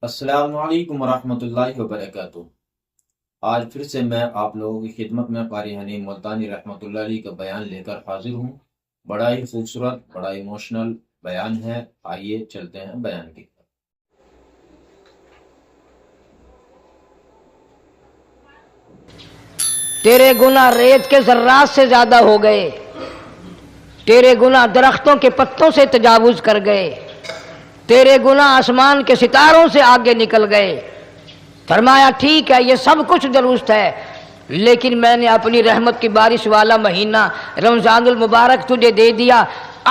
السلام علیکم ورحمۃ اللہ وبرکاتہ۔ آج پھر سے میں آپ لوگوں کی خدمت میں قاری حنین ملتانی رحمۃ اللہ علیہ کا بیان لے کر حاضر ہوں۔ بڑا ہی خوبصورت، بڑا ایموشنل بیان ہے۔ آئیے چلتے ہیں بیان کی طرف۔ تیرے گناہ ریت کے ذرات سے زیادہ ہو گئے، تیرے گناہ درختوں کے پتوں سے تجاوز کر گئے، تیرے گناہ آسمان کے ستاروں سے آگے نکل گئے۔ فرمایا ٹھیک ہے، یہ سب کچھ درست ہے، لیکن میں نے اپنی رحمت کی بارش والا مہینہ رمضان المبارک تجھے دے دیا۔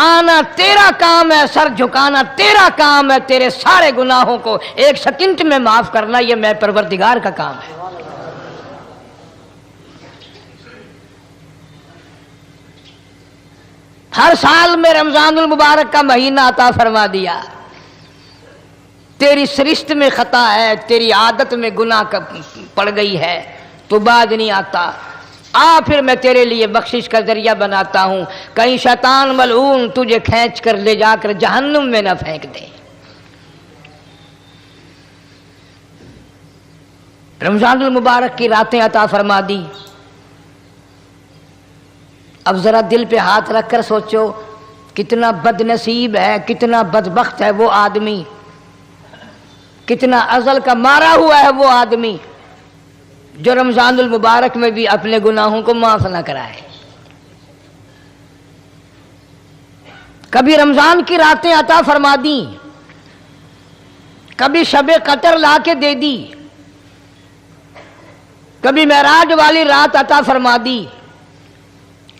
آنا تیرا کام ہے، سر جھکانا تیرا کام ہے، تیرے سارے گناہوں کو ایک سیکنڈ میں معاف کرنا یہ میں پروردگار کا کام ہے۔ ہر سال میں رمضان المبارک کا مہینہ عطا فرما دیا۔ تیری سرشت میں خطا ہے، تیری عادت میں گناہ پڑ گئی ہے، تو باز نہیں آتا۔ آ پھر میں تیرے لیے بخشش کا ذریعہ بناتا ہوں، کہیں شیطان ملعون تجھے کھینچ کر لے جا کر جہنم میں نہ پھینک دے۔ رمضان المبارک کی راتیں عطا فرما دی۔ اب ذرا دل پہ ہاتھ رکھ کر سوچو، کتنا بد نصیب ہے، کتنا بدبخت ہے وہ آدمی، کتنا ازل کا مارا ہوا ہے وہ آدمی جو رمضان المبارک میں بھی اپنے گناہوں کو معاف نہ کرائے۔ کبھی رمضان کی راتیں عطا فرما دیں، کبھی شب قدر لا کے دے دی، کبھی معراج والی رات عطا فرما دی،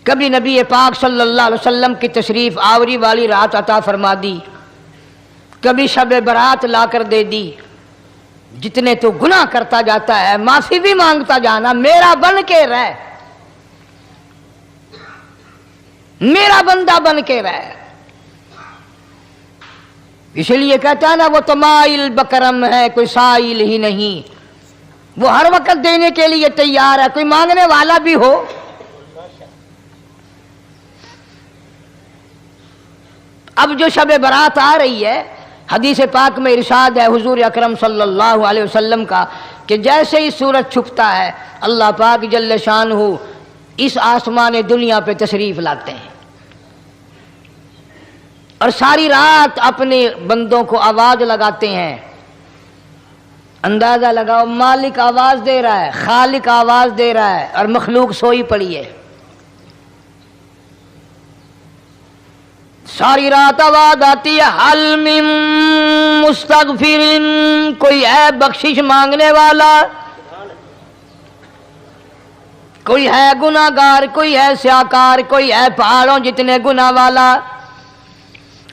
کبھی نبی پاک صلی اللہ علیہ وسلم کی تشریف آوری والی رات عطا فرما دی، کبھی شب برات لا کر دے دی۔ جتنے تو گناہ کرتا جاتا ہے معافی بھی مانگتا جانا، میرا بن کے رہ، میرا بندہ بن کے رہ۔ اس لیے کہتا ہے نا، وہ تو مائل بکرم ہے، کوئی سائل ہی نہیں، وہ ہر وقت دینے کے لیے تیار ہے، کوئی مانگنے والا بھی ہو۔ اب جو شب برات آ رہی ہے، حدیث پاک میں ارشاد ہے حضور اکرم صلی اللہ علیہ وسلم کا کہ جیسے ہی سورج چھپتا ہے اللہ پاک جل شانہ اس آسمان دنیا پہ تشریف لاتے ہیں، اور ساری رات اپنے بندوں کو آواز لگاتے ہیں۔ اندازہ لگاؤ، مالک آواز دے رہا ہے، خالق آواز دے رہا ہے، اور مخلوق سوئی پڑی ہے۔ ساری رات آواز آتی ہے، حل من مستغفر، کوئی ہے بخشش مانگنے والا، کوئی ہے گناہ گار، کوئی ہے سیاکار، کوئی ہے پہاڑوں جتنے گناہ والا،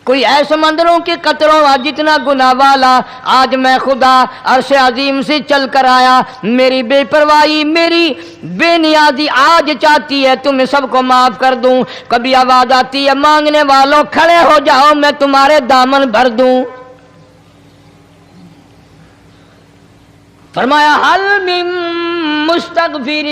کوئی ہے سمندروں کے قطروں جتنا گناہ والا۔ آج میں خدا عرش عظیم سے چل کر آیا، میری بے پرواہی، میری بے نیازی آج چاہتی ہے تمہیں سب کو معاف کر دوں۔ کبھی آواز آتی ہے، مانگنے والوں کھڑے ہو جاؤ، میں تمہارے دامن بھر دوں۔ فرمایا حل من مستغفر،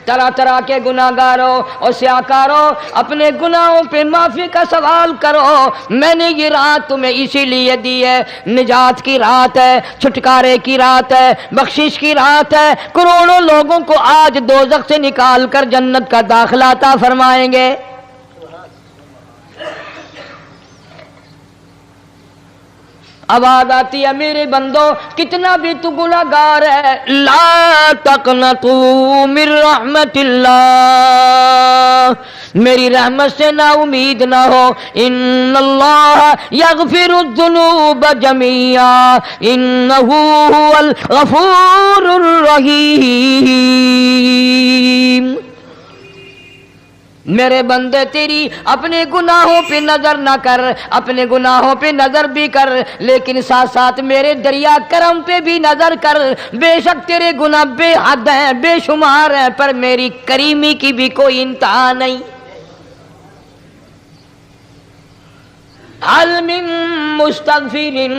طرح طرح کے گناہ گاروں اور سیاکاروں اپنے گناہوں پہ معافی کا سوال کرو، میں نے یہ رات تمہیں اسی لیے دی ہے، نجات کی رات ہے، چھٹکارے کی رات ہے، بخشش کی رات ہے۔ کروڑوں لوگوں کو آج دوزخ سے نکال کر جنت کا داخلہ عطا فرمائیں گے۔ آواز آتی ہے، میرے بندو کتنا بھی تو گناہ گار ہے، لا تقنطوا من رحمت اللہ، میری رحمت سے نا امید نہ ہو۔ ان اللہ یغفر الذنوب جميعا انہ هو الغفور الرحیم۔ میرے بندے تیری اپنے گناہوں پہ نظر نہ کر، اپنے گناہوں پہ نظر بھی کر، لیکن ساتھ ساتھ میرے دریا کرم پہ بھی نظر کر۔ بے شک تیرے گناہ بے حد ہیں، بے شمار ہیں، پر میری کریمی کی بھی کوئی انتہا نہیں۔ حل من مستغفرین،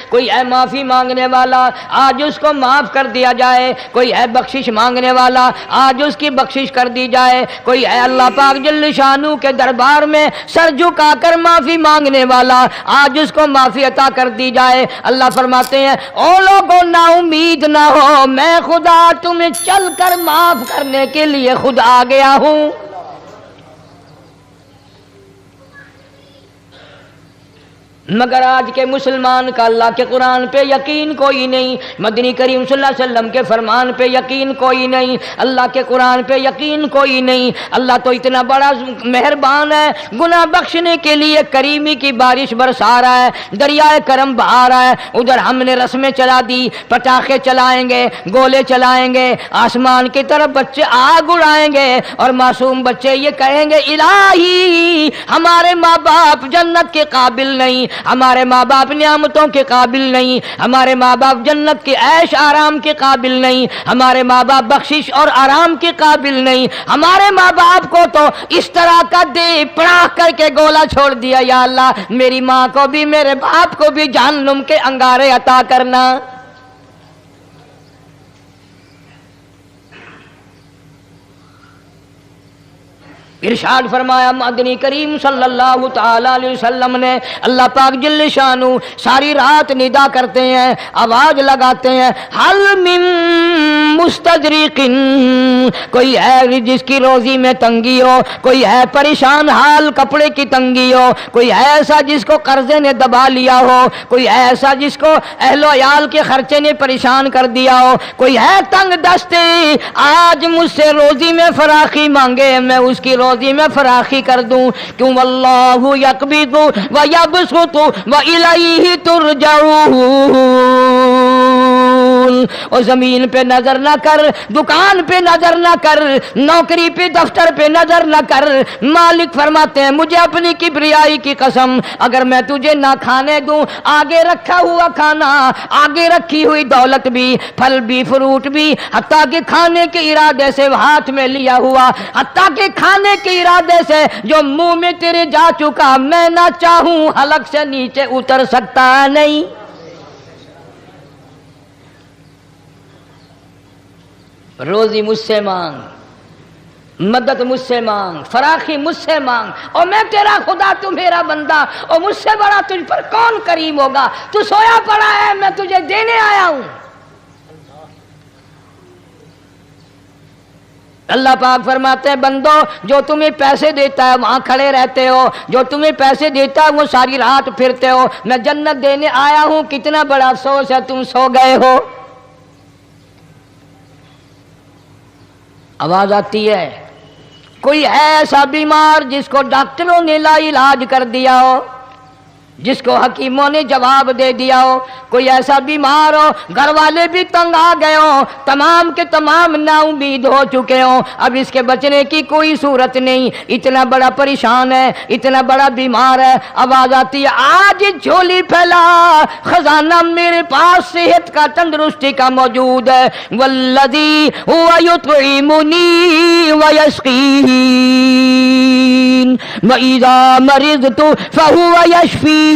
کوئی ہے معافی مانگنے والا، آج اس کو معاف کر دیا جائے، کوئی ہے بخشش مانگنے والا، آج اس کی بخشش کر دی جائے، کوئی ہے اللہ پاک جل شانہ کے دربار میں سر جھکا کر معافی مانگنے والا، آج اس کو معافی عطا کر دی جائے۔ اللہ فرماتے ہیں او لوگوں نا امید نہ ہو، میں خدا تمہیں چل کر معاف کرنے کے لیے خود آ گیا ہوں۔ مگر آج کے مسلمان کا اللہ کے قرآن پہ یقین کوئی نہیں، مدنی کریم صلی اللہ علیہ وسلم کے فرمان پہ یقین کوئی نہیں، اللہ کے قرآن پہ یقین کوئی نہیں۔ اللہ تو اتنا بڑا مہربان ہے، گناہ بخشنے کے لیے کریمی کی بارش برسا رہا ہے، دریائے کرم بہا رہا ہے۔ ادھر ہم نے رسمیں چلا دی، پٹاخے چلائیں گے، گولے چلائیں گے، آسمان کی طرف بچے آگ اڑائیں گے، اور معصوم بچے یہ کہیں گے الہی ہمارے ماں باپ جنت کے قابل نہیں، ہمارے ماں باپ نعمتوں کے قابل نہیں، ہمارے ماں باپ جنت کے عیش آرام کے قابل نہیں، ہمارے ماں باپ بخشش اور آرام کے قابل نہیں، ہمارے ماں باپ کو تو اس طرح کا دے پڑاخ کر کے گولا چھوڑ دیا، یا اللہ میری ماں کو بھی میرے باپ کو بھی جہنم کے انگارے عطا کرنا۔ ارشاد فرمایا مدنی کریم صلی اللہ تعالی علیہ وسلم نے، اللہ پاک جل شانہ ساری رات ندا کرتے ہیں، آواز لگاتے ہیں حل من مستدرک، کوئی ہے جس کی روزی میں تنگی ہو، کوئی ہے پریشان حال کپڑے کی تنگی ہو، کوئی ہے ایسا جس کو قرضے نے دبا لیا ہو، کوئی ہے ایسا جس کو اہل و عیال کے خرچے نے پریشان کر دیا ہو، کوئی ہے تنگ دستے آج مجھ سے روزی میں فراخی مانگے، میں اس کی روزی میں فراخی کر دوں، کیوں واللہ یقبض ویبسط والیہ ترجعون۔ اور زمین پہ نظر نہ کر، دکان پہ نظر نہ کر، نوکری پہ دفتر پہ نظر نہ کر، مالک فرماتے ہیں مجھے اپنی کبریائی کی قسم اگر میں تجھے نہ کھانے دوں، آگے رکھا ہوا کھانا، آگے رکھی ہوئی دولت بھی، پھل بھی، فروٹ بھی، حتیٰ کہ کھانے کے ارادے سے ہاتھ میں لیا ہوا، حتیٰ کہ کھانے کے ارادے سے جو منہ میں تیرے جا چکا، میں نہ چاہوں حلق سے نیچے اتر سکتا نہیں۔ روزی مجھ سے مانگ، مدد مجھ سے مانگ، فراخی مجھ سے مانگ، اور میں تیرا خدا تو میرا بندہ، اور مجھ سے بڑا تجھ پر کون کریم ہوگا؟ تو سویا پڑا ہے، میں تجھے دینے آیا ہوں۔ اللہ پاک فرماتے ہیں بندو جو تمہیں پیسے دیتا ہے وہاں کھڑے رہتے ہو، جو تمہیں پیسے دیتا ہے وہ ساری رات پھرتے ہو، میں جنت دینے آیا ہوں، کتنا بڑا افسوس ہے تم سو گئے ہو۔ آواز آتی ہے کوئی ہے ایسا بیمار جس کو ڈاکٹروں نے لا علاج کر دیا ہو، جس کو حکیموں نے جواب دے دیا ہو، کوئی ایسا بیمار ہو گھر والے بھی تنگ آ گئے ہوں، تمام کے تمام نا امید ہو چکے ہوں، اب اس کے بچنے کی کوئی صورت نہیں، اتنا بڑا پریشان ہے، اتنا بڑا بیمار ہے، آواز آتی ہے آج جھولی پھیلا، خزانہ میرے پاس صحت کا تندرستی کا موجود ہے، والذی هو یطعمنی ویسقین وَإِذَا مَرِضْتُ فَهُوَ يَشْفِينِ،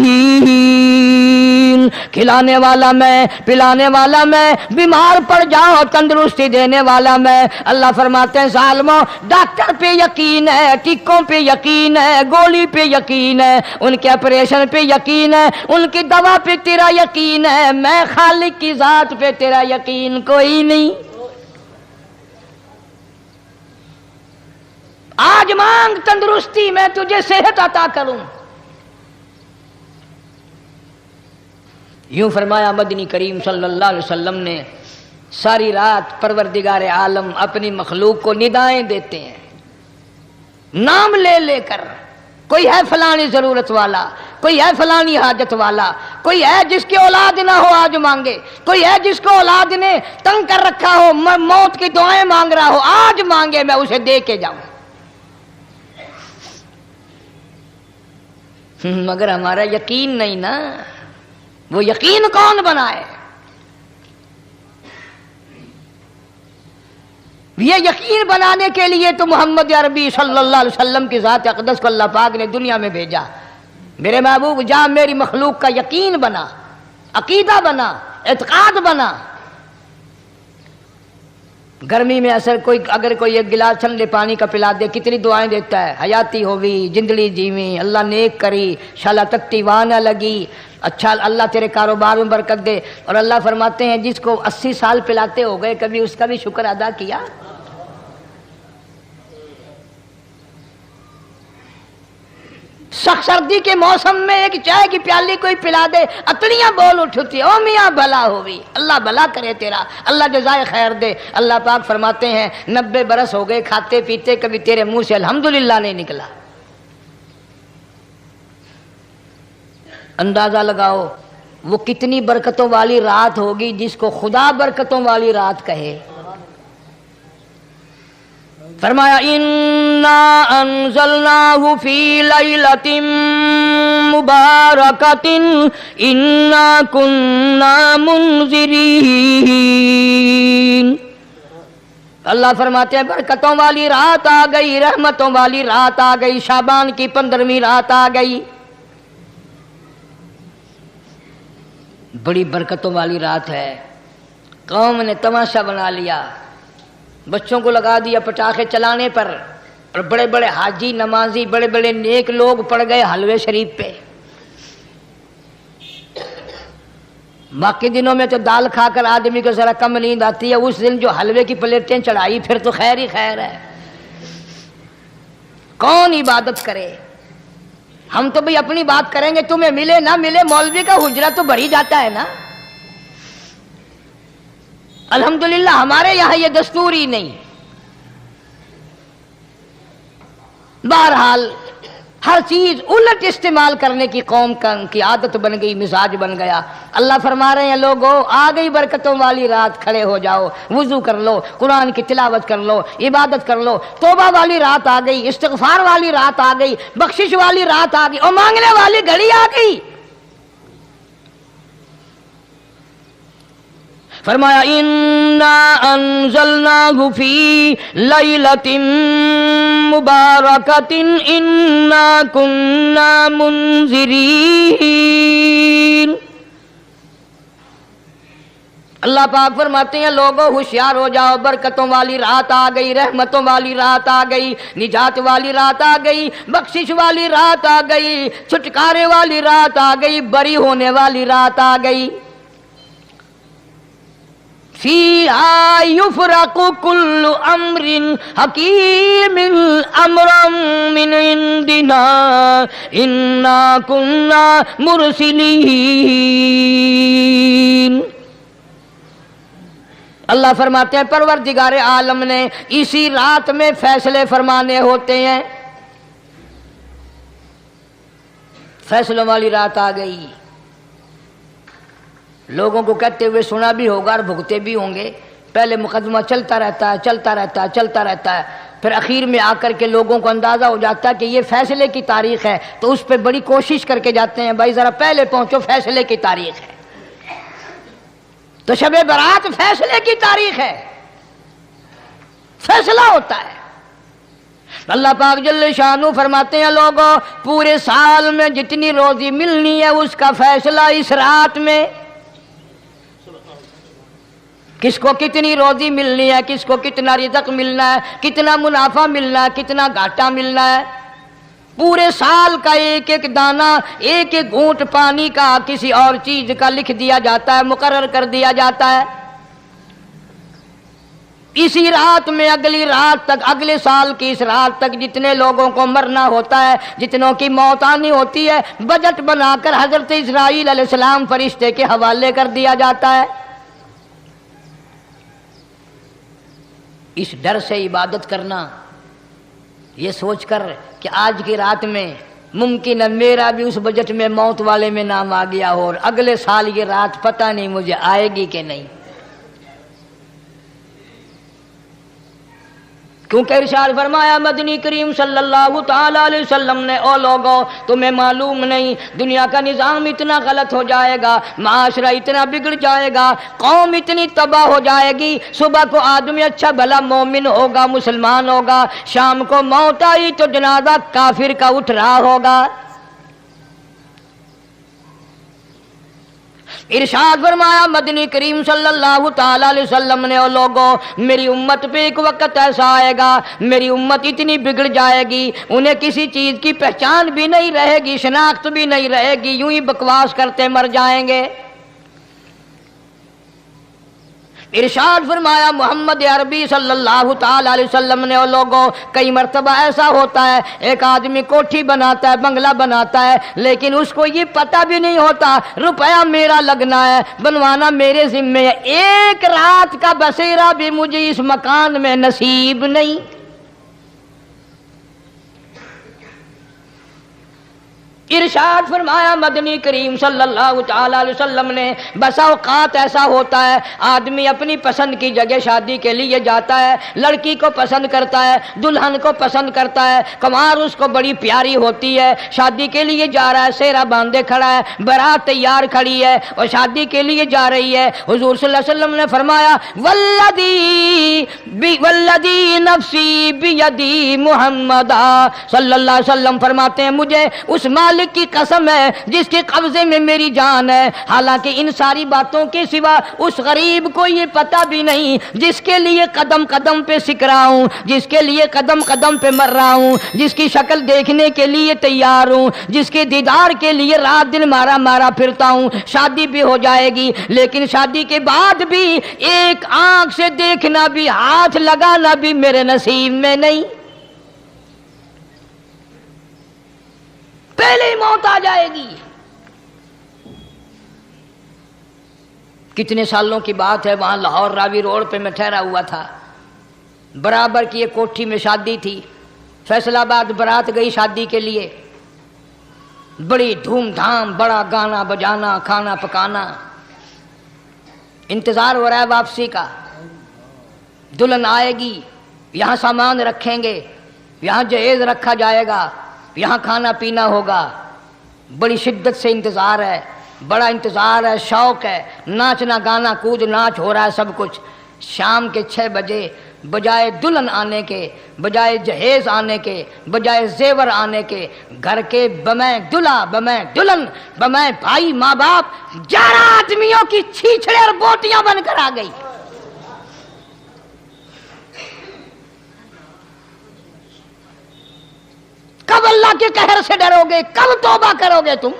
کھلانے والا میں، پلانے والا میں، بیمار پڑ جاؤ تندرستی دینے والا میں۔ اللہ فرماتے ہیں ظالموں ڈاکٹر پہ یقین ہے، ٹکوں پہ یقین ہے، گولی پہ یقین ہے، ان کے آپریشن پہ یقین ہے، ان کی دوا پہ تیرا یقین ہے، میں خالق کی ذات پہ تیرا یقین کوئی نہیں۔ آج مانگ تندرستی، میں تجھے صحت عطا کروں۔ یوں فرمایا مدنی کریم صلی اللہ علیہ وسلم نے، ساری رات پروردگار عالم اپنی مخلوق کو ندائیں دیتے ہیں نام لے لے کر، کوئی ہے فلانی ضرورت والا، کوئی ہے فلانی حاجت والا، کوئی ہے جس کی اولاد نہ ہو آج مانگے، کوئی ہے جس کو اولاد نے تنگ کر رکھا ہو، موت کی دعائیں مانگ رہا ہو، آج مانگے میں اسے دے کے جاؤں۔ مگر ہمارا یقین نہیں نا، وہ یقین کون بنائے؟ یہ یقین بنانے کے لیے تو محمد عربی صلی اللہ علیہ وسلم کی ذات اقدس کو اللہ پاک نے دنیا میں بھیجا۔ میرے محبوب جا میری مخلوق کا یقین بنا، عقیدہ بنا، اعتقاد بنا۔ گرمی میں اگر کوئی ایک گلاس ٹھنڈے پانی کا پلا دے کتنی دعائیں دیتا ہے، حیاتی ہوئی، جندلی جیویں، اللہ نیک کری، شالا تکتی وہاں نہ لگی، اچھا اللہ تیرے کاروبار میں برکت دے۔ اور اللہ فرماتے ہیں جس کو 80 سال پلاتے ہو گئے کبھی اس کا بھی شکر ادا کیا؟ سخت سردی کے موسم میں ایک چائے کی پیالی کوئی پلا دے اتڑیاں بول اٹھتی، او میاں بھلا ہوئی، اللہ بھلا کرے تیرا، اللہ جزائے خیر دے۔ اللہ پاک فرماتے ہیں 90 برس ہو گئے کھاتے پیتے کبھی تیرے منہ سے الحمدللہ نہیں نکلا۔ اندازہ لگاؤ وہ کتنی برکتوں والی رات ہوگی جس کو خدا برکتوں والی رات کہے۔ فرمایا انا انزلناہ فی لیلۃ مبارکۃ انا کنا منذرین۔ اللہ فرماتے ہیں برکتوں والی رات آ گئی، رحمتوں والی رات آ گئی، شعبان کی 15ویں رات آ گئی، بڑی برکتوں والی رات ہے۔ قوم نے تماشا بنا لیا، بچوں کو لگا دیا پٹاخے چلانے پر، اور بڑے بڑے حاجی نمازی بڑے بڑے نیک لوگ پڑ گئے حلوے شریف پہ۔ باقی دنوں میں تو دال کھا کر آدمی کو ذرا کم نیند آتی ہے، اس دن جو حلوے کی پلیٹیں چڑھائی پھر تو خیر ہی خیر ہے۔ کون عبادت کرے؟ ہم تو بھئی اپنی بات کریں گے، تمہیں ملے نہ ملے مولوی کا حجرہ تو بھر ہی جاتا ہے نا۔ الحمدللہ ہمارے یہاں یہ دستور ہی نہیں۔ بہرحال ہر چیز الٹ استعمال کرنے کی قوم کی عادت بن گئی، مزاج بن گیا۔ اللہ فرما رہے ہیں لوگو آ گئی برکتوں والی رات، کھڑے ہو جاؤ، وضو کر لو، قرآن کی تلاوت کر لو، عبادت کر لو، توبہ والی رات آ گئی، استغفار والی رات آ گئی، بخشش والی رات آ گئی، اور مانگنے والی گھڑی آ گئی۔ فرمایا انا انزلناہ فی لیلۃ مبارکۃ انا کنا منذرین۔ اللہ پاک فرماتے ہیں لوگوں ہوشیار ہو جاؤ، برکتوں والی رات آ گئی، رحمتوں والی رات آ گئی، نجات والی رات آ گئی، بخشش والی رات آ گئی، چھٹکارے والی رات آ گئی، بری ہونے والی رات آ گئی۔ فیہا یفرق کل امر حکیم امرا من عندنا انا کنا مرسلین۔ اللہ فرماتے ہیں پروردگار عالم نے اسی رات میں فیصلے فرمانے ہوتے ہیں۔ فیصلوں والی رات آ گئی۔ لوگوں کو کہتے ہوئے سنا بھی ہوگا اور بھگتے بھی ہوں گے، پہلے مقدمہ چلتا رہتا ہے چلتا رہتا ہے چلتا رہتا ہے، پھر اخیر میں آ کر کے لوگوں کو اندازہ ہو جاتا ہے کہ یہ فیصلے کی تاریخ ہے، تو اس پہ بڑی کوشش کر کے جاتے ہیں بھائی ذرا پہلے پہنچو، فیصلے کی تاریخ ہے۔ تو شب برات فیصلے کی تاریخ ہے، فیصلہ ہوتا ہے۔ اللہ پاک جل شانہ فرماتے ہیں لوگوں پورے سال میں جتنی روزی ملنی ہے اس کا فیصلہ اس رات میں، کس کو کتنی روزی ملنی ہے، کس کو کتنا رزق ملنا ہے، کتنا منافع ملنا ہے، کتنا گھاٹا ملنا ہے، پورے سال کا ایک ایک دانہ، ایک ایک گھونٹ پانی کا کسی اور چیز کا لکھ دیا جاتا ہے، مقرر کر دیا جاتا ہے۔ اسی رات میں اگلی رات تک، اگلے سال کی اس رات تک جتنے لوگوں کو مرنا ہوتا ہے، جتنوں کی موت آنی ہوتی ہے، بجٹ بنا کر حضرت اسرائیل علیہ السلام فرشتے کے حوالے کر دیا جاتا ہے۔ اس ڈر سے عبادت کرنا، یہ سوچ کر کہ آج کی رات میں ممکن ہے میرا بھی اس بجٹ میں موت والے میں نام آ گیا ہو، اور اگلے سال یہ رات پتہ نہیں مجھے آئے گی کہ نہیں۔ کیونکہ ارشاد فرمایا مدنی کریم صلی اللہ تعالی علیہ وسلم نے او لوگوں تمہیں معلوم نہیں دنیا کا نظام اتنا غلط ہو جائے گا، معاشرہ اتنا بگڑ جائے گا، قوم اتنی تباہ ہو جائے گی، صبح کو آدمی اچھا بھلا مومن ہوگا، مسلمان ہوگا، شام کو موت آئی تو جنازہ کافر کا اٹھ رہا ہوگا۔ ارشاد فرمایا مدنی کریم صلی اللہ تعالی علیہ وسلم نے، او لوگوں میری امت پہ ایک وقت ایسا آئے گا، میری امت اتنی بگڑ جائے گی انہیں کسی چیز کی پہچان بھی نہیں رہے گی، شناخت بھی نہیں رہے گی، یوں ہی بکواس کرتے مر جائیں گے۔ ارشاد فرمایا محمد عربی صلی اللہ تعالی علیہ وسلم نے، او لوگوں کئی مرتبہ ایسا ہوتا ہے ایک آدمی کوٹھی بناتا ہے، بنگلہ بناتا ہے، لیکن اس کو یہ پتہ بھی نہیں ہوتا روپیہ میرا لگنا ہے، بنوانا میرے ذمے ہے، ایک رات کا بسیرا بھی مجھے اس مکان میں نصیب نہیں۔ ارشاد فرمایا مدنی کریم صلی اللہ تعالی علیہ وسلم نے، بسا اوقات ایسا ہوتا ہے آدمی اپنی پسند کی جگہ شادی کے لیے جاتا ہے، لڑکی کو پسند کرتا ہے، دلہن کو پسند کرتا ہے، کمار اس کو بڑی پیاری ہوتی ہے، شادی کے لیے جا رہا ہے، سہرا باندھے کھڑا ہے، بارات تیار کھڑی ہے اور شادی کے لیے جا رہی ہے۔ حضور صلی اللہ علیہ وسلم نے فرمایا والذی نفسی بیدی، محمد صلی اللہ علیہ وسلم فرماتے ہیں مجھے اس مالک کی قسم ہے جس کے قبضے میں میری جان ہے، حالانکہ ان ساری باتوں کے سوا اس غریب کو یہ پتہ بھی نہیں جس کے لیے قدم قدم پہ سکھ رہا ہوں، جس کے لیے قدم قدم پہ مر رہا ہوں، جس کی شکل دیکھنے کے لیے تیار ہوں، جس کے دیدار کے لیے رات دن مارا مارا پھرتا ہوں۔ شادی بھی ہو جائے گی لیکن شادی کے بعد بھی ایک آنکھ سے دیکھنا بھی، ہاتھ لگانا بھی میرے نصیب میں نہیں، پہلے ہی موت آ جائے گی۔ کتنے سالوں کی بات ہے، وہاں لاہور راوی روڈ پہ میں ٹھہرا ہوا تھا، برابر کی ایک کوٹھی میں شادی تھی، فیصل آباد برات گئی شادی کے لیے، بڑی دھوم دھام، بڑا گانا بجانا، کھانا پکانا، انتظار ہو رہا ہے واپسی کا، دلہن آئے گی، یہاں سامان رکھیں گے، یہاں جہیز رکھا جائے گا، یہاں کھانا پینا ہوگا، بڑی شدت سے انتظار ہے، بڑا انتظار ہے، شوق ہے، ناچنا گانا کود ناچ ہو رہا ہے سب کچھ۔ شام کے 6 بجے بجائے دلہن آنے کے، بجائے جہیز آنے کے، بجائے زیور آنے کے، گھر کے بمیں دلہا، بمیں دلہن، بمیں بھائی ماں باپ 11 آدمیوں کی چھیچڑے اور بوٹیاں بن کر آ گئی۔ کب اللہ کے قہر سے ڈرو گے؟ کب توبہ کرو گے تم؟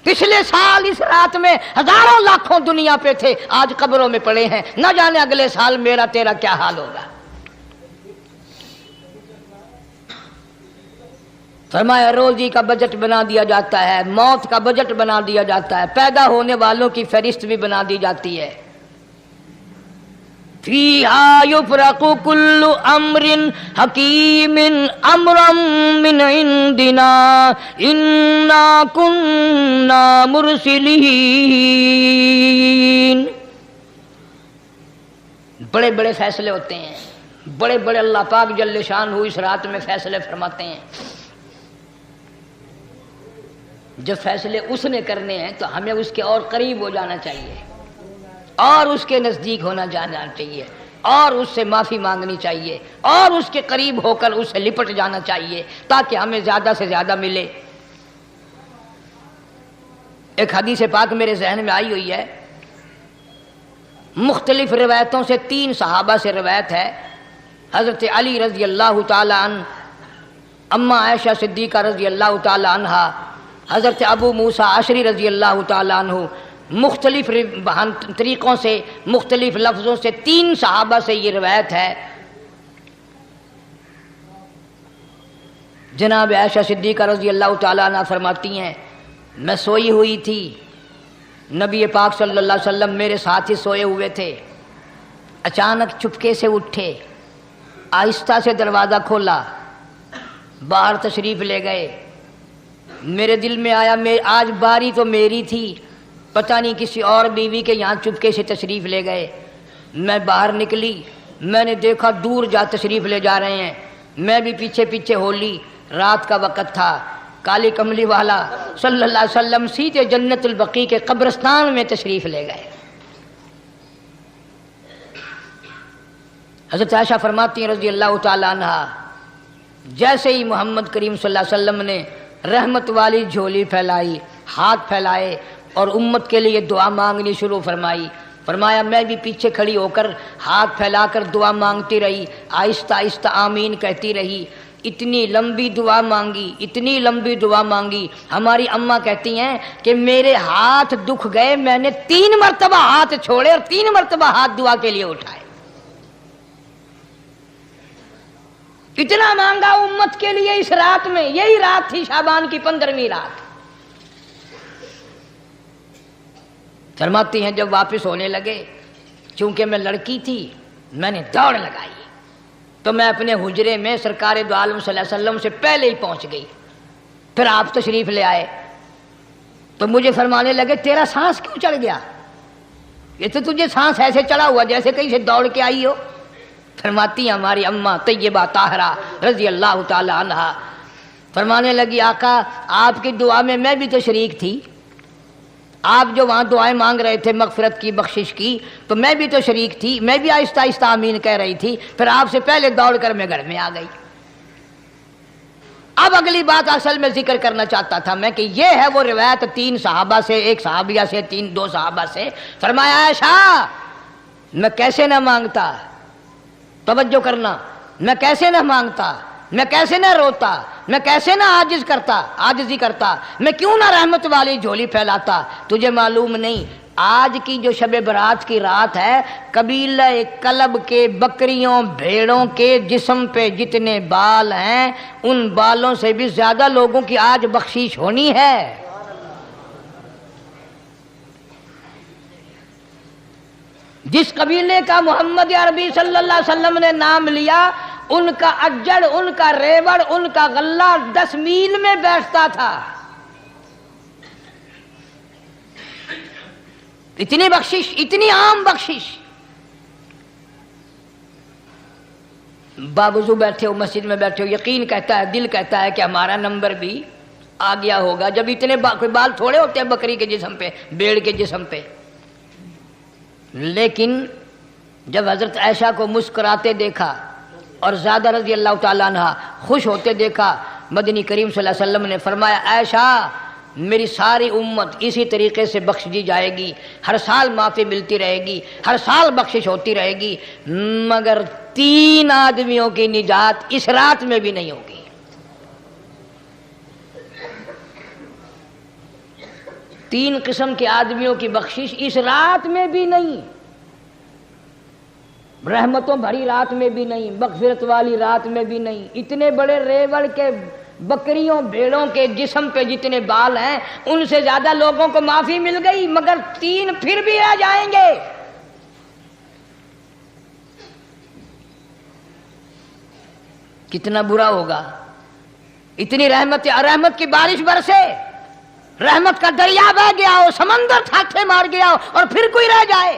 پچھلے سال اس رات میں ہزاروں لاکھوں دنیا پہ تھے، آج قبروں میں پڑے ہیں، نہ جانے اگلے سال میرا تیرا کیا حال ہوگا۔ فرمایا روزی کا بجٹ بنا دیا جاتا ہے، موت کا بجٹ بنا دیا جاتا ہے، پیدا ہونے والوں کی فہرست بھی بنا دی جاتی ہے۔ فیہا یفرق کل امر حکیم امرا من عندنا انا کننا مرسلین۔ بڑے بڑے فیصلے ہوتے ہیں، بڑے بڑے اللہ پاک جل شانہ اس رات میں فیصلے فرماتے ہیں۔ جب فیصلے اس نے کرنے ہیں تو ہمیں اس کے اور قریب ہو جانا چاہیے، اور اس کے نزدیک ہونا جانا چاہیے، اور اس سے معافی مانگنی چاہیے، اور اس کے قریب ہو کر اس سے لپٹ جانا چاہیے تاکہ ہمیں زیادہ سے زیادہ ملے۔ ایک حدیث پاک میرے ذہن میں آئی ہوئی ہے، مختلف روایتوں سے 3 صحابہ سے روایت ہے، حضرت علی رضی اللہ تعالی عنہ، اماں عائشہ صدیقہ رضی اللہ تعالی عنہا، حضرت ابو موسیٰ اشعری رضی اللہ تعالی عنہ، مختلف طریقوں سے، مختلف لفظوں سے 3 صحابہ سے یہ روایت ہے۔ جناب عائشہ صدیقہ رضی اللہ تعالیٰ عنہ فرماتی ہیں میں سوئی ہوئی تھی، نبی پاک صلی اللہ علیہ وسلم میرے ساتھ ہی سوئے ہوئے تھے، اچانک چپکے سے اٹھے، آہستہ سے دروازہ کھولا، باہر تشریف لے گئے۔ میرے دل میں آیا آج باری تو میری تھی، پتہ نہیں کسی اور بیوی کے یہاں چپکے سے تشریف لے گئے۔ میں باہر نکلی، میں نے دیکھا دور جا تشریف لے جا رہے ہیں، میں بھی پیچھے پیچھے ہو لی۔ رات کا وقت تھا، کالی کملی والا صلی اللہ علیہ وسلم سیدھے جنت البقیع کے قبرستان میں تشریف لے گئے۔ حضرت عائشہ فرماتی ہیں رضی اللہ تعالی عنہا، جیسے ہی محمد کریم صلی اللہ علیہ وسلم نے رحمت والی جھولی پھیلائی، ہاتھ پھیلائے اور امت کے لیے دعا مانگنی شروع فرمائی۔ فرمایا میں بھی پیچھے کھڑی ہو کر ہاتھ پھیلا کر دعا مانگتی رہی، آہستہ آہستہ آمین کہتی رہی۔ اتنی لمبی دعا مانگی، اتنی لمبی دعا مانگی، ہماری اماں کہتی ہیں کہ میرے ہاتھ دکھ گئے، میں نے 3 مرتبہ ہاتھ چھوڑے اور 3 مرتبہ ہاتھ دعا کے لیے اٹھائے۔ اتنا مانگا امت کے لیے اس رات میں، یہی رات تھی شعبان کی 15ویں رات۔ فرماتی ہیں جب واپس ہونے لگے، چونکہ میں لڑکی تھی، میں نے دوڑ لگائی تو میں اپنے حجرے میں سرکار دو عالم صلی اللہ علیہ وسلم سے پہلے ہی پہنچ گئی۔ پھر آپ تشریف لے آئے تو مجھے فرمانے لگے تیرا سانس کیوں چڑھ گیا؟ یہ تو تجھے سانس ایسے چڑھا ہوا جیسے کہیں سے دوڑ کے آئی ہو۔ فرماتی ہیں ہماری اماں طیبہ طاہرہ رضی اللہ تعالی عنہا، فرمانے لگی آقا آپ کی دعا میں بھی تو شریک تھی، آپ جو وہاں دعائیں مانگ رہے تھے مغفرت کی، بخشش کی، تو میں بھی تو شریک تھی، میں بھی آہستہ آہستہ آمین کہہ رہی تھی، پھر آپ سے پہلے دوڑ کر میں گھر میں آ گئی۔ اب اگلی بات اصل میں ذکر کرنا چاہتا تھا میں کہ یہ ہے وہ روایت 3 صحابہ سے، 1 صحابیہ سے، 2 صحابہ سے۔ فرمایا عائشہ میں کیسے نہ مانگتا، توجہ کرنا، میں کیسے نہ مانگتا، میں کیسے نہ روتا، میں کیسے نہ عاجزی کرتا، میں کیوں نہ رحمت والی جھولی پھیلاتا۔ تجھے معلوم نہیں آج کی جو شب برات کی رات ہے، قبیلہ کلب کے بکریوں بھیڑوں کے جسم پہ جتنے بال ہیں ان بالوں سے بھی زیادہ لوگوں کی آج بخشش ہونی ہے۔ جس قبیلے کا محمد عربی صلی اللہ علیہ وسلم نے نام لیا، ان کا اجڑ، ان کا ریوڑ، ان کا غلہ 10 میل میں بیٹھتا تھا۔ اتنی بخشش، اتنی عام بخشش۔ باوضو بیٹھے ہو، مسجد میں بیٹھے ہو، یقین کہتا ہے، دل کہتا ہے کہ ہمارا نمبر بھی آ گیا ہوگا، جب اتنے کوئی بال تھوڑے ہوتے ہیں بکری کے جسم پہ، بھیڑ کے جسم پہ۔ لیکن جب حضرت عائشہ کو مسکراتے دیکھا اور زیادہ رضی اللہ تعالیٰ عنہ خوش ہوتے دیکھا، مدنی کریم صلی اللہ علیہ وسلم نے فرمایا عائشہ میری ساری امت اسی طریقے سے بخش دی جائے گی، ہر سال معافی ملتی رہے گی، ہر سال بخشش ہوتی رہے گی، مگر 3 آدمیوں کی نجات اس رات میں بھی نہیں ہوگی۔ 3 قسم کے آدمیوں کی بخشش اس رات میں بھی نہیں، رحمتوں بھری رات میں بھی نہیں، مغفرت والی رات میں بھی نہیں۔ اتنے بڑے ریوڑ کے بکریوں بھیڑوں کے جسم پہ جتنے بال ہیں ان سے زیادہ لوگوں کو معافی مل گئی، مگر 3 پھر بھی رہ جائیں گے۔ کتنا برا ہوگا، اتنی رحمت کی بارش برسے، رحمت کا دریا بہ گیا ہو، سمندر تھاٹھے مار گیا ہو اور پھر کوئی رہ جائے۔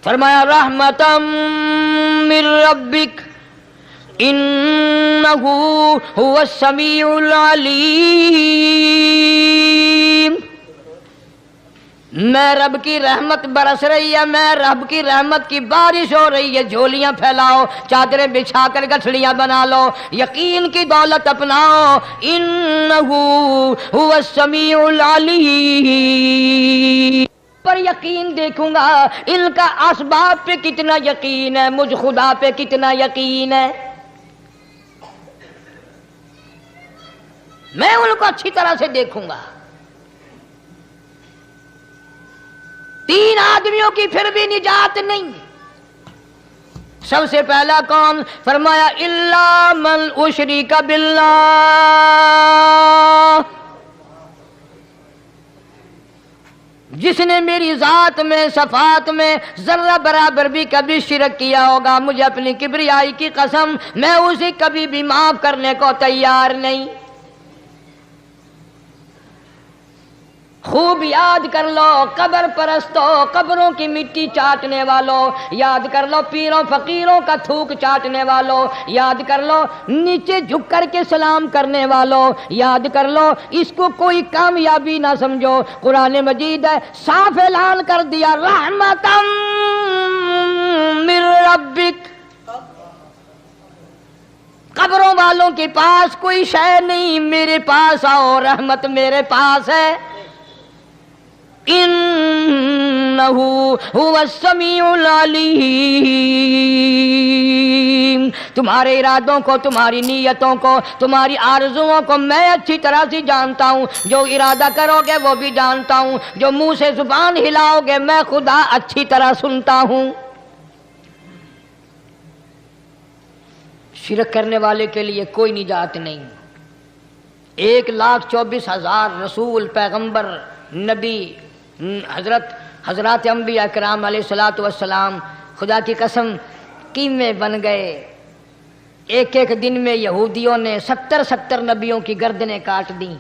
فرمایا رحمتم من ربک انہ هو السمیع العلیم۔ میں رب کی رحمت برس رہی ہے، میں رب کی رحمت کی بارش ہو رہی ہے، جھولیاں پھیلاؤ، چادریں بچھا کر گٹھڑیاں بنا لو، یقین کی دولت اپناؤ، انہ هو السمیع العلیم۔ پر یقین دیکھوں گا ان کا اسباب پہ کتنا یقین ہے، مجھ خدا پہ کتنا یقین ہے، میں ان کو اچھی طرح سے دیکھوں گا۔ 3 آدمیوں کی پھر بھی نجات نہیں۔ سب سے پہلا کون؟ فرمایا الا من اشرک باللہ، جس نے میری ذات میں صفات میں ذرہ برابر بھی کبھی شرک کیا ہوگا، مجھے اپنی کبریائی کی قسم میں اسے کبھی بھی معاف کرنے کو تیار نہیں۔ خوب یاد کر لو قبر پرستو، قبروں کی مٹی چاٹنے والوں، یاد کر لو پیروں فقیروں کا تھوک چاٹنے والوں، یاد کر لو نیچے جھک کر کے سلام کرنے والوں، یاد کر لو اس کو کوئی کامیابی نہ سمجھو۔ قرآن مجید ہے صاف اعلان کر دیا رحمتم من ربک، قبروں والوں کے پاس کوئی شے نہیں، میرے پاس آؤ، رحمت میرے پاس ہے۔ انہ هو السمیع العلیم، تمہارے ارادوں کو، تمہاری نیتوں کو، تمہاری آرزوؤں کو میں اچھی طرح سے جانتا ہوں۔ جو ارادہ کرو گے وہ بھی جانتا ہوں، جو منہ سے زبان ہلاؤ گے میں خدا اچھی طرح سنتا ہوں۔ شرک کرنے والے کے لیے کوئی نجات نہیں۔ 1,24,000 رسول، پیغمبر، نبی، حضرات انبیاء کرام علیہ الصلوۃ والسلام خدا کی قسم قیمے بن گئے۔ ایک ایک دن میں یہودیوں نے 70 نبیوں کی گردنیں کاٹ دیں،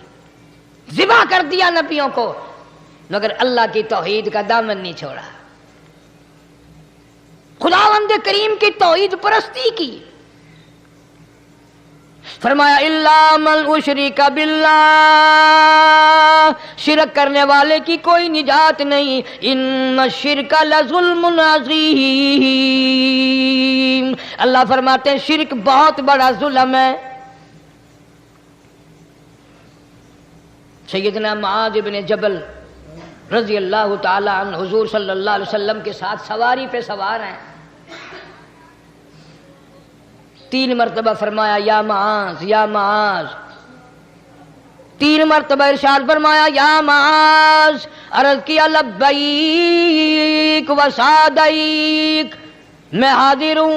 ذبح کر دیا نبیوں کو، مگر اللہ کی توحید کا دامن نہیں چھوڑا، خداوند کریم کی توحید پرستی کی۔ فرمایا الا من اشرک باللہ، شرک کرنے والے کی کوئی نجات نہیں۔ ان الشرک لظلم عظیم، اللہ فرماتے ہیں شرک بہت بڑا ظلم ہے۔ سیدنا معاذ بن جبل رضی اللہ تعالی عنہ حضور صلی اللہ علیہ وسلم کے ساتھ سواری پہ سوار ہیں، 3 مرتبہ فرمایا یا معاذ یا معاذ، 3 مرتبہ ارشاد فرمایا یا معاذ، عرض کیا لبیک و سعدیک، میں حاضر ہوں،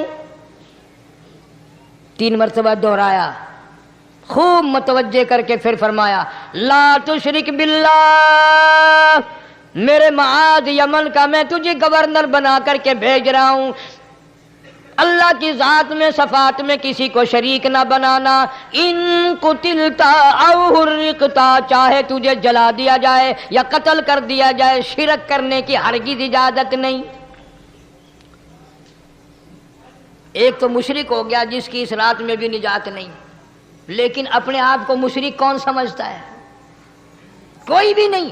3 مرتبہ دہرایا، خوب متوجہ کر کے پھر فرمایا لا تشرک باللہ، میرے معاذ یمن کا میں تجھے گورنر بنا کر کے بھیج رہا ہوں، اللہ کی ذات میں صفات میں کسی کو شریک نہ بنانا۔ ان قتلتا او حرقتا، چاہے تجھے جلا دیا جائے یا قتل کر دیا جائے، شرک کرنے کی ہرگز اجازت نہیں۔ ایک تو مشرک ہو گیا جس کی اس رات میں بھی نجات نہیں، لیکن اپنے آپ کو مشرک کون سمجھتا ہے؟ کوئی بھی نہیں۔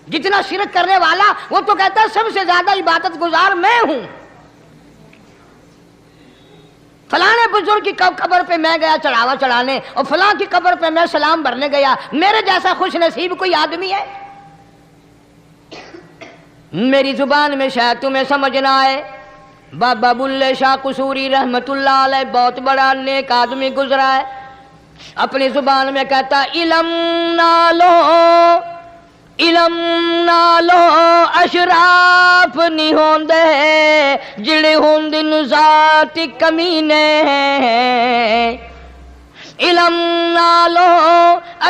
جتنا شرک کرنے والا وہ تو کہتا ہے سب سے زیادہ عبادت گزار میں ہوں، فلاں بزرگ کی قبر پہ میں گیا چڑھاوا چڑھانے، اور فلاں کی قبر پہ میں سلام بھرنے گیا، میرے جیسا خوش نصیب کوئی آدمی ہے؟ میری زبان میں شاید تمہیں سمجھ نہ آئے، بابا بلے شاہ قصوری رحمت اللہ علیہ بہت بڑا نیک آدمی گزرا ہے، اپنی زبان میں کہتا علم نالو اشراف نہیں ہوندے جڑے ہوندن ذات کمینے، علم نالو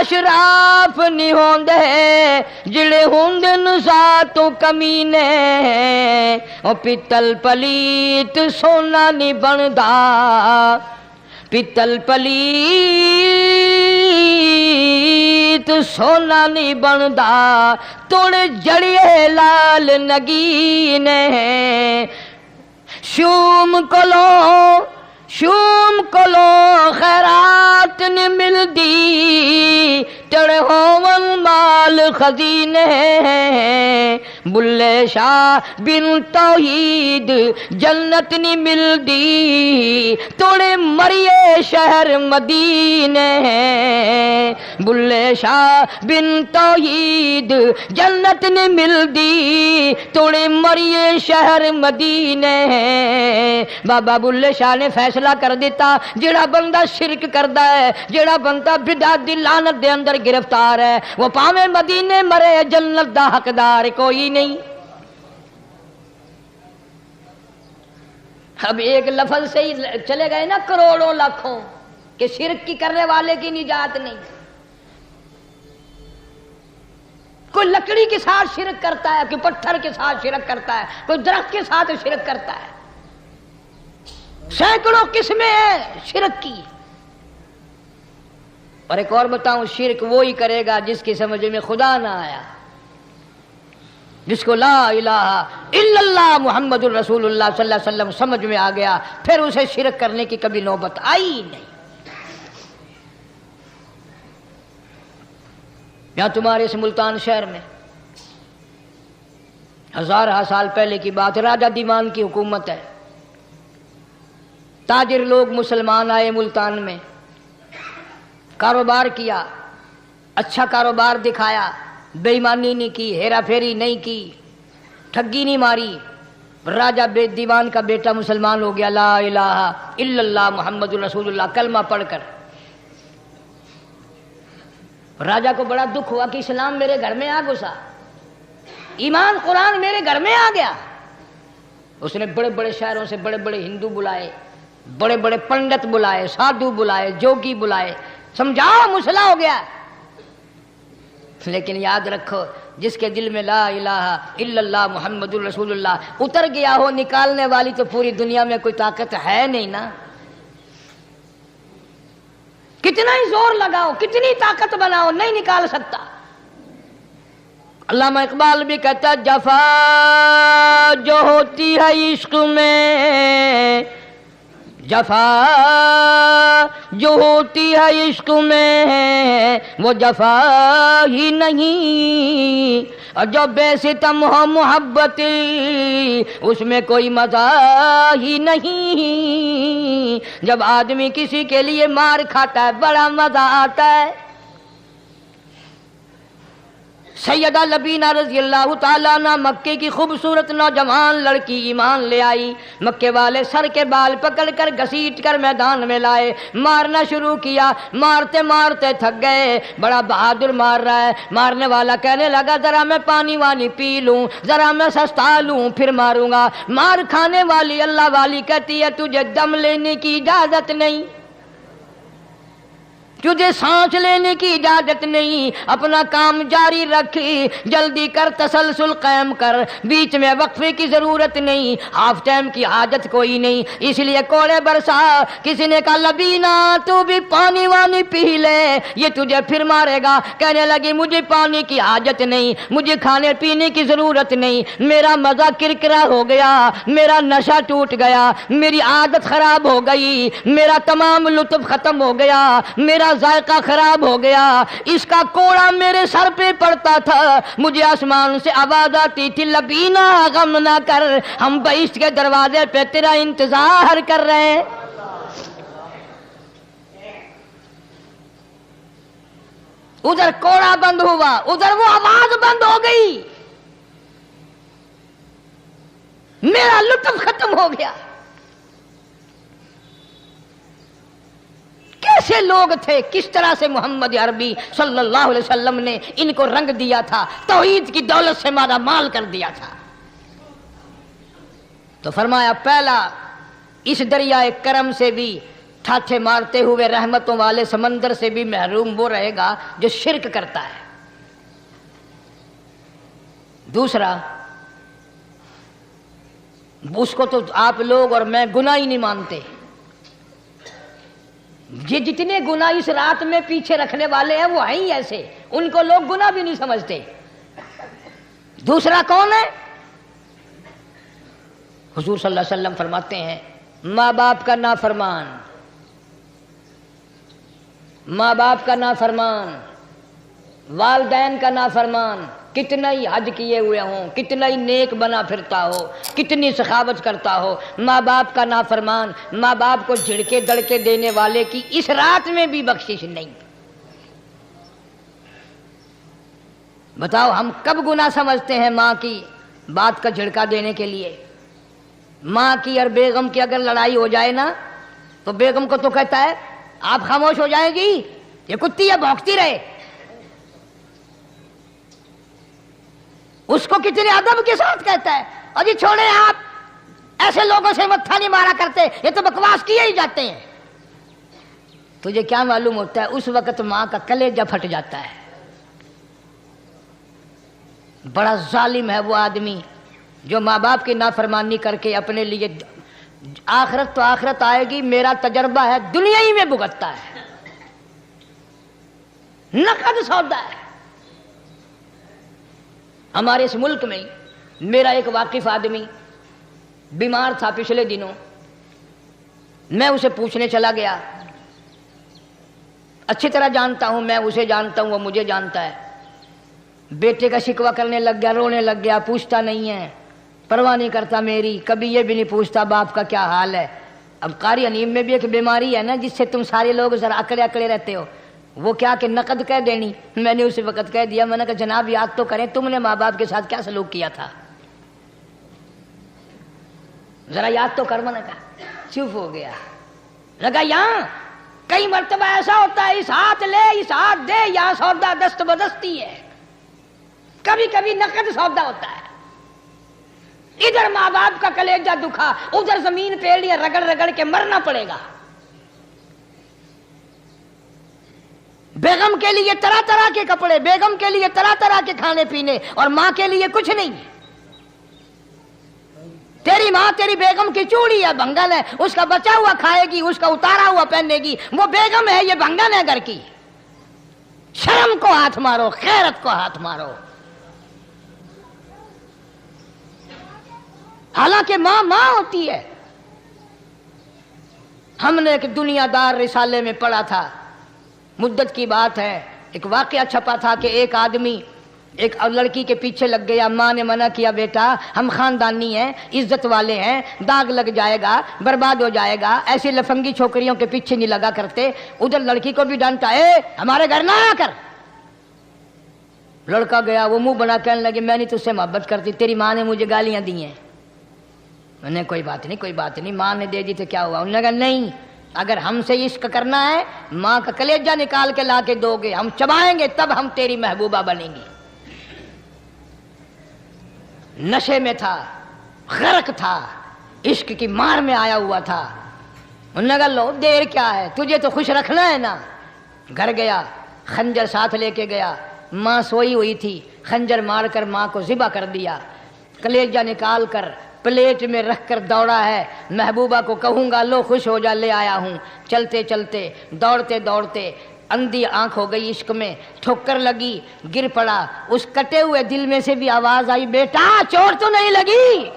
اشراف نہیں ہوندے جڑے ہوندن ذات کمینے، او پتل پلیت سونا نہیں بندا، پتل پلیت سونا نہیں بندا، توڑ جڑیے لال نگینے، شوم کولو خیرات نہیں ملدی، تڑے ہوون مال خزینے، بلے شاہ بن توحید جنت نہیں ملدی، توڑے مریے شہر مدینے، بلے شاہ بن توحید جنت نہیں ملدی، توڑے مریے شہر مدینے۔ بابا بلے شاہ نے فیصلہ کر دیتا جڑا بندہ شرک کردا ہے، جڑا بندہ بدعت دی لعنت دے اندر گرفتار ہے، وہ پاویں مدینے مرے جنت دا حقدار کوئی نہیں۔ اب ایک لفظ سے ہی چلے گئے نا کروڑوں لاکھوں کہ شرک کی کرنے والے کی نجات نہیں۔ کوئی لکڑی کے ساتھ شرک کرتا ہے، کوئی پتھر کے ساتھ شرک کرتا ہے، کوئی درخت کے ساتھ شرک کرتا ہے، سینکڑوں قسمیں ہیں شرک کی۔ اور ایک اور بتاؤں، شرک وہی کرے گا جس کی سمجھ میں خدا نہ آیا، جس کو لا الہ الا اللہ محمد الرسول اللہ صلی اللہ علیہ وسلم سمجھ میں آ گیا، پھر اسے شرک کرنے کی کبھی نوبت آئی نہیں۔ یہاں تمہارے اس ملتان شہر میں 1000 سال پہلے کی بات، راجہ دیوان کی حکومت ہے، تاجر لوگ مسلمان آئے ملتان میں، کاروبار کیا، اچھا کاروبار دکھایا، بےایمانی نہیں کی، ہیرا پھیری نہیں کی، ٹھگی نہیں ماری، راجہ بے دیوان کا بیٹا مسلمان ہو گیا، لا الہ الا اللہ محمد رسول اللہ کلمہ پڑھ کر۔ راجہ کو بڑا دکھ ہوا کہ اسلام میرے گھر میں آ گھسا، ایمان قرآن میرے گھر میں آ گیا۔ اس نے بڑے بڑے شہروں سے بڑے بڑے ہندو بلائے، بڑے بڑے پنڈت بلائے، سادھو بلائے، جوگی بلائے، سمجھاؤ مسئلہ ہو گیا۔ لیکن یاد رکھو، جس کے دل میں لا الہ الا اللہ محمد رسول اللہ اتر گیا ہو، نکالنے والی تو پوری دنیا میں کوئی طاقت ہے نہیں نا۔ کتنا ہی زور لگاؤ، کتنی طاقت بناؤ، نہیں نکال سکتا۔ علامہ اقبال بھی کہتا ہے جفا جو ہوتی ہے عشق میں، جفا جو ہوتی ہے عشق میں وہ جفا ہی نہیں، اور جو بے ستم ہو محبت اس میں کوئی مزہ ہی نہیں۔ جب آدمی کسی کے لیے مار کھاتا ہے بڑا مزہ آتا ہے۔ سیدہ لبینہ رضی اللہ تعالیٰ عنہ مکے کی خوبصورت نوجوان لڑکی ایمان لے آئی، مکے والے سر کے بال پکڑ کر گھسیٹ کر میدان میں لائے، مارنا شروع کیا، مارتے مارتے تھک گئے، بڑا بہادر مار رہا ہے۔ مارنے والا کہنے لگا ذرا میں پانی وانی پی لوں، ذرا میں سستا لوں پھر ماروں گا۔ مار کھانے والی اللہ والی کہتی ہے تجھے دم لینے کی اجازت نہیں، تجھے سانس لینے کی اجازت نہیں، اپنا کام جاری رکھ، جلدی کر، تسلسل قائم کر، بیچ میں وقفے کی ضرورت نہیں، ہاف ٹائم کی حاجت کوئی نہیں۔ اس لیے کوڑے برسا۔ کسی نے کہا لبینہ تو بھی پانی وانی پی لے، یہ تجھے پھر مارے گا۔ کہنے لگی مجھے پانی کی حاجت نہیں، مجھے کھانے پینے کی ضرورت نہیں، میرا مزہ کرکرا ہو گیا، میرا نشہ ٹوٹ گیا، میری عادت خراب ہو گئی، میرا تمام لطف ختم ہو گیا، میرا ذائقہ خراب ہو گیا۔ اس کا کوڑا میرے سر پہ پڑتا تھا، مجھے آسمان سے آواز آتی تھی لبینہ غم نہ کر، ہم بہشت کے دروازے پہ تیرا انتظار کر رہے ہیں۔ ادھر کوڑا بند ہوا، ادھر وہ آواز بند ہو گئی، میرا لطف ختم ہو گیا۔ کیسے لوگ تھے، کس طرح سے محمد عربی صلی اللہ علیہ وسلم نے ان کو رنگ دیا تھا، توحید کی دولت سے مالا مال کر دیا تھا۔ تو فرمایا پہلا، اس دریائے کرم سے بھی ٹھاٹھے مارتے ہوئے رحمتوں والے سمندر سے بھی محروم وہ رہے گا جو شرک کرتا ہے۔ دوسرا، اس کو تو آپ لوگ اور میں گناہ ہی نہیں مانتے، یہ جتنے گناہ اس رات میں پیچھے رکھنے والے ہیں وہ ہیں ہی ایسے، ان کو لوگ گناہ بھی نہیں سمجھتے۔ دوسرا کون ہے؟ حضور صلی اللہ علیہ وسلم فرماتے ہیں ماں باپ کا نافرمان، ماں باپ کا نافرمان، والدین کا نافرمان، کتنا ہی حج کیے ہوئے ہوں، کتنا ہی نیک بنا پھرتا ہو، کتنی سخاوت کرتا ہو، ماں باپ کا نافرمان، ماں باپ کو جھڑکے دڑکے دینے والے کی اس رات میں بھی بخشش نہیں۔ بتاؤ ہم کب گناہ سمجھتے ہیں ماں کی بات کا جھڑکا دینے کے لیے؟ ماں کی اور بیگم کی اگر لڑائی ہو جائے نا تو بیگم کو تو کہتا ہے آپ خاموش ہو جائیں گی، یہ کتی ہے بھونکتی رہے۔ اس کو کتنے ادب کے ساتھ کہتا ہے اور یہ چھوڑے آپ ایسے لوگوں سے متھا نہیں مارا کرتے، یہ تو بکواس کیے ہی جاتے ہیں۔ تجھے کیا معلوم ہوتا ہے اس وقت ماں کا کلیجہ پھٹ جاتا ہے۔ بڑا ظالم ہے وہ آدمی جو ماں باپ کی نافرمانی کر کے اپنے لیے آخرت تو آخرت آئے گی، میرا تجربہ ہے دنیا ہی میں بھگتتا ہے، نقد سودا ہے۔ ہمارے اس ملک میں میرا ایک واقف آدمی بیمار تھا پچھلے دنوں، میں اسے پوچھنے چلا گیا، اچھی طرح جانتا ہوں، میں اسے جانتا ہوں، وہ مجھے جانتا ہے۔ بیٹے کا شکوہ کرنے لگ گیا، رونے لگ گیا، پوچھتا نہیں ہے، پرواہ نہیں کرتا میری، کبھی یہ بھی نہیں پوچھتا باپ کا کیا حال ہے۔ اب قاری انیم میں بھی ایک بیماری ہے نا جس سے تم سارے لوگ ذرا اکڑے اکڑے رہتے ہو، وہ کیا کہ نقد کہہ دینی. میں نے اسی وقت کہہ دیا, میں نے کہا جناب یاد تو کریں تم نے ماں باپ کے ساتھ کیا سلوک کیا تھا, ذرا یاد تو کر. میں نے کہا چپ ہو گیا. لگا یہاں کئی مرتبہ ایسا ہوتا ہے اس ہاتھ لے اس ہاتھ دے, یہاں سودا دست بدستی ہے, کبھی کبھی نقد سودا ہوتا ہے. ادھر ماں باپ کا کلیجہ دکھا, ادھر زمین پہ لیے رگڑ رگڑ کے مرنا پڑے گا. بیگم کے لیے طرح طرح کے کپڑے, بیگم کے لیے طرح طرح کے کھانے پینے, اور ماں کے لیے کچھ نہیں. تیری ماں تیری بیگم کی چوڑی ہے, بنگن ہے, اس کا بچا ہوا کھائے گی, اس کا اتارا ہوا پہنے گی. وہ بیگم ہے, یہ بنگن ہے گھر کی. شرم کو ہاتھ مارو, غیرت کو ہاتھ مارو. حالانکہ ماں ماں ہوتی ہے. ہم نے ایک دنیا دار رسالے میں پڑھا تھا, مدت کی بات ہے, ایک واقعہ چھپا تھا کہ ایک آدمی ایک لڑکی کے پیچھے لگ گیا. ماں نے منع کیا, بیٹا ہم خاندانی ہیں, عزت والے ہیں, داغ لگ جائے گا, برباد ہو جائے گا, ایسی لفنگی چھوکریوں کے پیچھے نہیں لگا کرتے. ادھر لڑکی کو بھی ڈانٹا, ہمارے گھر نہ آ کر. لڑکا گیا, وہ منہ بنا کہنے لگے میں نہیں تجھ سے محبت کرتی, تیری ماں نے مجھے گالیاں دی ہیں. میں نے کوئی بات نہیں کوئی بات نہیں, ماں نے دے دی تو کیا ہوا. انہوں نے کہا نہیں, اگر ہم سے عشق کرنا ہے ماں کا کلیجہ نکال کے لا کے دو گے, ہم چبائیں گے تب ہم تیری محبوبہ بنیں گی. نشے میں تھا, غرق تھا, عشق کی مار میں آیا ہوا تھا. انہوں نے کہا لو دیر کیا ہے, تجھے تو خوش رکھنا ہے نا. گھر گیا, خنجر ساتھ لے کے گیا. ماں سوئی ہوئی تھی, خنجر مار کر ماں کو ذبح کر دیا. کلیجہ نکال کر پلیٹ میں رکھ کر دوڑا ہے, محبوبہ کو کہوں گا لو خوش ہو جا, لے آیا ہوں. چلتے چلتے دوڑتے دوڑتے اندھی آنکھ ہو گئی عشق میں, ٹھوکر لگی, گر پڑا. اس کٹے ہوئے دل میں سے بھی آواز آئی, بیٹا چوٹ تو نہیں لگی.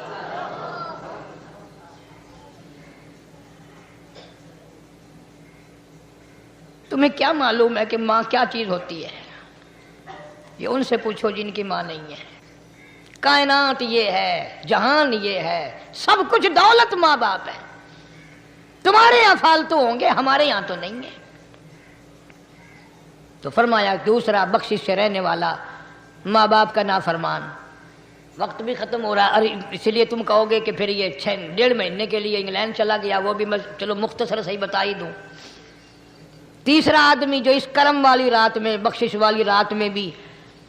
تمہیں کیا معلوم ہے کہ ماں کیا چیز ہوتی ہے؟ یہ ان سے پوچھو جن کی ماں نہیں ہے. کائنات یہ ہے, جہان یہ ہے, سب کچھ دولت ماں باپ ہے. تمہارے یہاں فالتو ہوں گے, ہمارے یہاں تو نہیں ہے. تو فرمایا دوسرا بخشش سے رہنے والا ماں باپ کا نافرمان. وقت بھی ختم ہو رہا ہے, اس لیے تم کہو گے کہ پھر یہ 1.5 مہینے کے لیے انگلینڈ چلا گیا, وہ بھی میں چلو مختصر سے ہی بتا ہی دوں. تیسرا آدمی جو اس کرم والی رات میں, بخشش والی رات میں بھی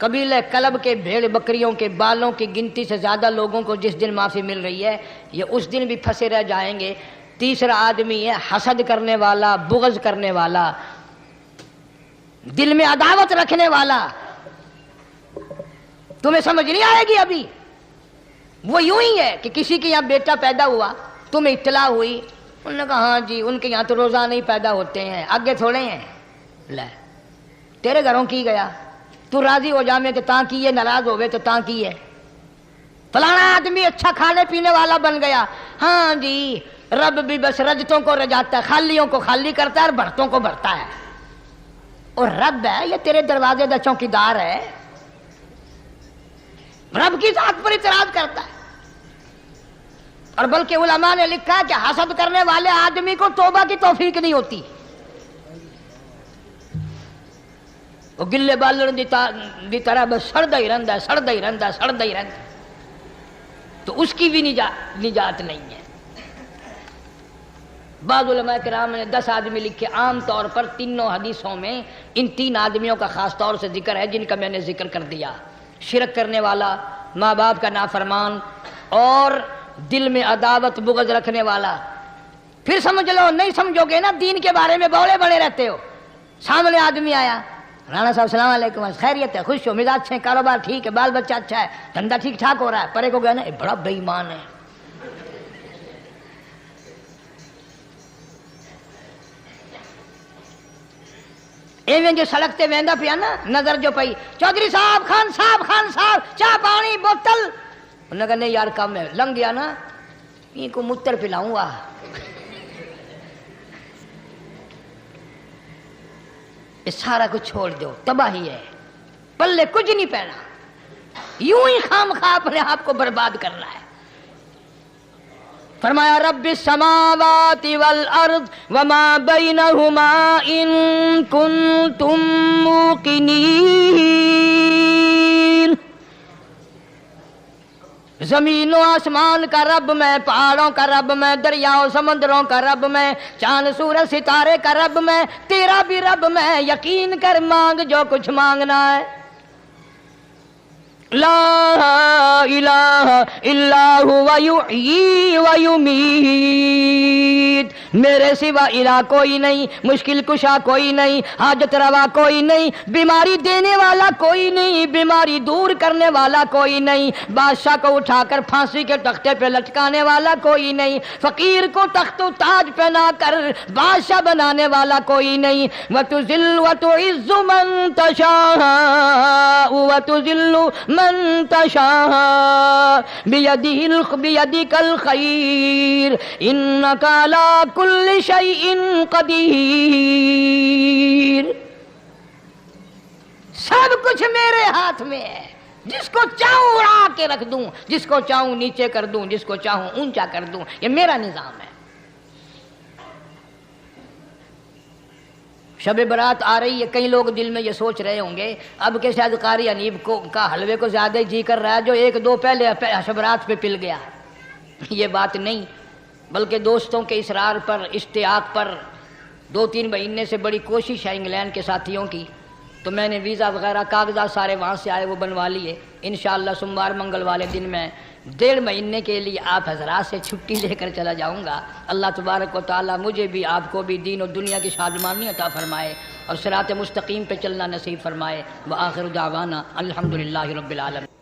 قبیلہ کلب کے بھیڑ بکریوں کے بالوں کی گنتی سے زیادہ لوگوں کو جس دن معافی مل رہی ہے, یہ اس دن بھی پھنسے رہ جائیں گے. تیسرا آدمی ہے حسد کرنے والا, بغض کرنے والا, دل میں عداوت رکھنے والا. تمہیں سمجھ نہیں آئے گی ابھی. وہ یوں ہی ہے کہ کسی کے یہاں بیٹا پیدا ہوا, تمہیں اطلاع ہوئی, انہوں نے کہا ہاں جی ان کے یہاں تو روزانہ ہی پیدا ہوتے ہیں, آگے تھوڑے ہیں. لے تیرے گھروں کی گیا, تو راضی ہو جا میں کہ تاں کی ہے, ناراض ہوئے تو تاں کی ہے. فلانا آدمی اچھا کھانے پینے والا بن گیا, ہاں جی رب بھی بس رجتوں کو رجاتا ہے, خالیوں کو خالی کرتا ہے اور بھرتوں کو بھرتا ہے. اور رب ہے یہ تیرے دروازے دا چوکیدار ہے, رب کی ذات پر اعتراض کرتا ہے. اور بلکہ علماء نے لکھا کہ حسد کرنے والے آدمی کو توبہ کی توفیق نہیں ہوتی. وہ گلے بالن دی طرح بس سڑدا ہی رہندا ہے, سڑدا ہی رہندا ہے, سڑدا ہی رہندا ہے. تو اس کی بھی نجات نہیں ہے. بعض علماء کرام نے 10 آدمی لکھے. عام طور پر تینوں حدیثوں میں ان 3 آدمیوں کا خاص طور سے ذکر ہے جن کا میں نے ذکر کر دیا. شرک کرنے والا, ماں باپ کا نافرمان, اور دل میں عداوت بغض رکھنے والا. پھر سمجھ لو, نہیں سمجھو گے نا دین کے بارے میں بولے بڑے رہتے ہو. سامنے آدمی آیا, رانا صاحب السلام علیکم, خیریت ہے, خوش ہو, مزاج اچھے, کاروبار ٹھیک ہے, بال بچہ اچھا ہے, دھندا ٹھیک ٹھاک ہو رہا ہے. پرے کو گیا نا بڑا بے ایمان ہے. ایویں جو سڑک تے ویندا پیا نا, نظر جو پئی, چودھری صاحب, خان صاحب, چاہ پانی بوتل. انہوں نے کہا نہیں یار کم ہے, لنگ گیا نا, ان کو متر پلاؤں گا. یہ سارا کچھ چھوڑ دو, تباہی ہے, پلے کچھ نہیں پہنا, یوں ہی خام خواہ اپنے آپ کو برباد کرنا ہے. فرمایا رب السماوات والارض وما بینہما ان کنتم موقنین، زمین و آسمان کا رب میں، پہاڑوں کا رب میں، دریاؤں سمندروں کا رب میں، چاند سورج ستارے کا رب میں، تیرا بھی رب میں، یقین کر مانگ جو کچھ مانگنا ہے۔ لا الہ الا هو یحیی و یمیت، میرے سوا الہ کوئی نہیں، مشکل کشا کوئی نہیں، حاجت روا کوئی نہیں، بیماری دینے والا کوئی نہیں، بیماری دور کرنے والا کوئی نہیں، بادشاہ کو اٹھا کر پھانسی کے تختے پہ لٹکانے والا کوئی نہیں، فقیر کو تخت و تاج پہنا کر بادشاہ بنانے والا کوئی نہیں۔ وَتُذِلُّ وَتُعِزُّ مَن تَشَاءُ وَتُذِلُّ من تشاء بيدك الخير انك على كل شيء قدير، سب کچھ میرے ہاتھ میں ہے، جس کو چاہوں اڑا کے رکھ دوں، جس کو چاہوں نیچے کر دوں، جس کو چاہوں اونچا کر دوں، یہ میرا نظام ہے۔ شب برات آ رہی ہے، کئی لوگ دل میں یہ سوچ رہے ہوں گے اب کہ شاید قاری انیب کا حلوے کو زیادہ جی کر رہا ہے جو ایک دو پہلے شب برات پہ پل گیا۔ یہ بات نہیں، بلکہ دوستوں کے اصرار پر، اشتیاق پر 2-3 مہینے سے بڑی کوشش ہے انگلینڈ کے ساتھیوں کی، تو میں نے ویزا وغیرہ کاغذات سارے وہاں سے آئے وہ بنوا لیے۔ انشاءاللہ سوموار منگل والے دن میں 1.5 مہینے کے لیے آپ حضرات سے چھٹی لے کر چلا جاؤں گا۔ اللہ تبارک و تعالیٰ مجھے بھی آپ کو بھی دین و دنیا کی شادمانی عطا فرمائے اور صراط مستقیم پہ چلنا نصیب فرمائے۔ وآخر دعوانا الحمدللہ رب العالمین۔